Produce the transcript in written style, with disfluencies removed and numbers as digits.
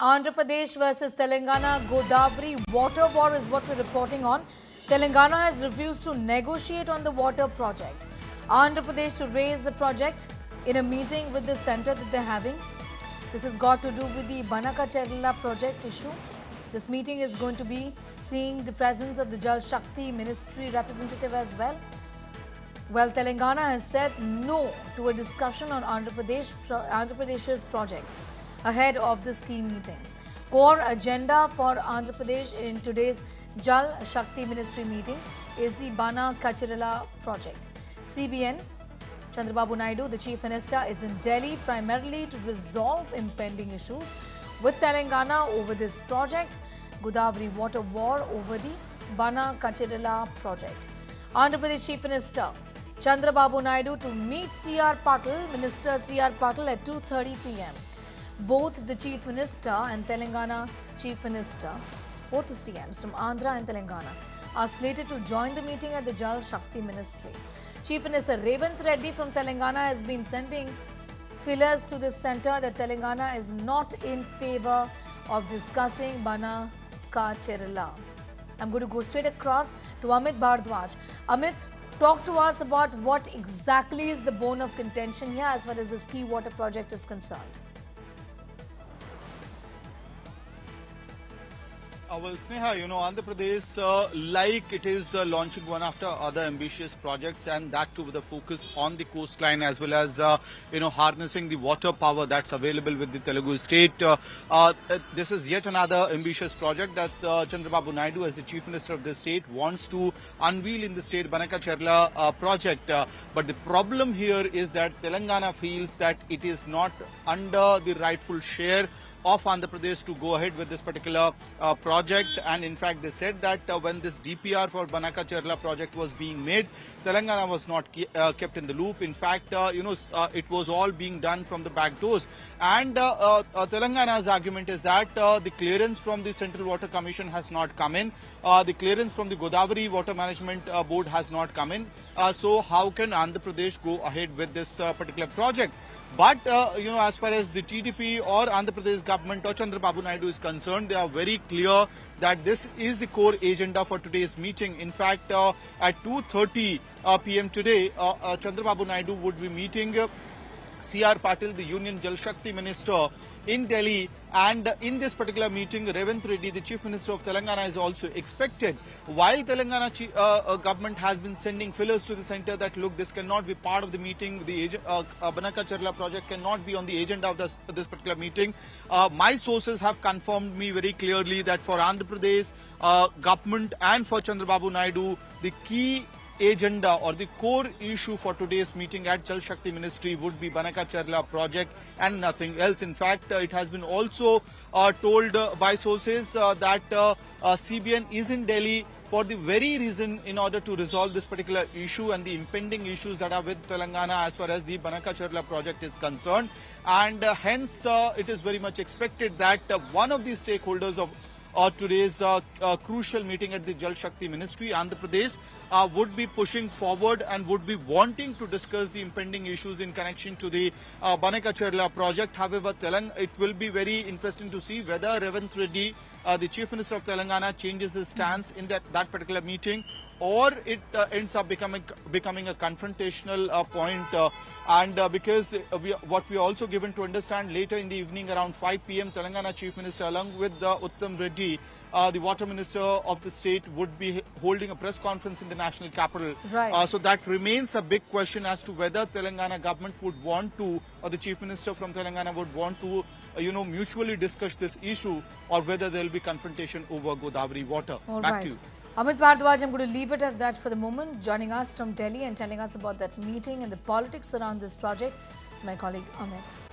Andhra Pradesh versus Telangana Godavari water war is what we're reporting on. Telangana has refused to negotiate on the water project. Andhra Pradesh to raise the project in a meeting with the centre that they're having. This has got to do with the Banaka-Cherla project issue. This meeting is going to be seeing the presence of the Jal Shakti Ministry representative as well. Well, Telangana has said no to a discussion on Andhra Pradesh's project ahead of this key meeting. Core agenda for Andhra Pradesh in today's Jal Shakti Ministry meeting is the Banaka-Cherla project. CBN, Chandrababu Naidu, the Chief Minister, is in Delhi primarily to resolve impending issues with Telangana over this project, Godavari water war over the Banaka-Cherla project. Andhra Pradesh Chief Minister Chandrababu Naidu to meet C.R. Patil, Minister C.R. Patil at 2:30 p.m. Both the Chief Minister and Telangana Chief Minister, both the CMs from Andhra and Telangana, are slated to join the meeting at the Jal Shakti Ministry. Chief Minister Revanth Reddy from Telangana has been sending feelers to this centre that Telangana is not in favour of discussing Banaka-Cherla. I'm going to go straight across to Amit Bhardwaj. Amit, talk to us about what exactly is the bone of contention here as far as this key water project is concerned. Well, Sneha, Andhra Pradesh, like it is launching one after other ambitious projects, and that too with a focus on the coastline as well as, harnessing the water power that's available with the Telugu state. This is yet another ambitious project that Chandrababu Naidu, as the Chief Minister of the state, wants to unveil in the state Banaka-Cherla project. But the problem here is that Telangana feels that it is not under the rightful share of Andhra Pradesh to go ahead with this particular project, and in fact they said that when this DPR for Banaka-Cherla project was being made, Telangana was not kept in the loop. In fact, it was all being done from the back doors, and Telangana's argument is that the clearance from the Central Water Commission has not come in, the clearance from the Godavari Water Management Board has not come in, so how can Andhra Pradesh go ahead with this particular project? But, as far as the TDP or Andhra Pradesh government or Chandrababu Naidu is concerned, they are very clear that this is the core agenda for today's meeting. In fact, at 2:30 p.m. today, Chandrababu Naidu would be meeting C.R. Patil, the Union Jal Shakti Minister, in Delhi, and in this particular meeting, Revanth Reddy, the Chief Minister of Telangana, is also expected. While Telangana government has been sending fillers to the centre that, look, this cannot be part of the meeting, the Banaka-Cherla project cannot be on the agenda of this particular meeting. My sources have confirmed me very clearly that for Andhra Pradesh government and for Chandrababu Naidu, the key agenda or the core issue for today's meeting at Jal Shakti Ministry would be Banaka-Cherla project and nothing else. In fact, it has been also told by sources that CBN is in Delhi for the very reason in order to resolve this particular issue and the impending issues that are with Telangana as far as the Banaka-Cherla project is concerned. And hence, it is very much expected that one of the stakeholders of today's crucial meeting at the Jal Shakti Ministry, Andhra Pradesh, would be pushing forward and would be wanting to discuss the impending issues in connection to the Banaka-Cherla project. However, it will be very interesting to see whether Revanth Reddy, the Chief Minister of Telangana, changes his stance in that particular meeting, or it ends up becoming a confrontational point. Because what we are also given to understand, later in the evening around 5 p.m, Telangana Chief Minister along with Uttam Reddy, the Water Minister of the state, would be holding a press conference in the national capital. Right. So that remains a big question as to whether Telangana government would want to, or the Chief Minister from Telangana would want to, mutually discuss this issue, or whether there will be confrontation over Godavari water. All Back right. to you. Amit Bhardwaj, I'm going to leave it at that for the moment. Joining us from Delhi and telling us about that meeting and the politics around this project is my colleague Amit.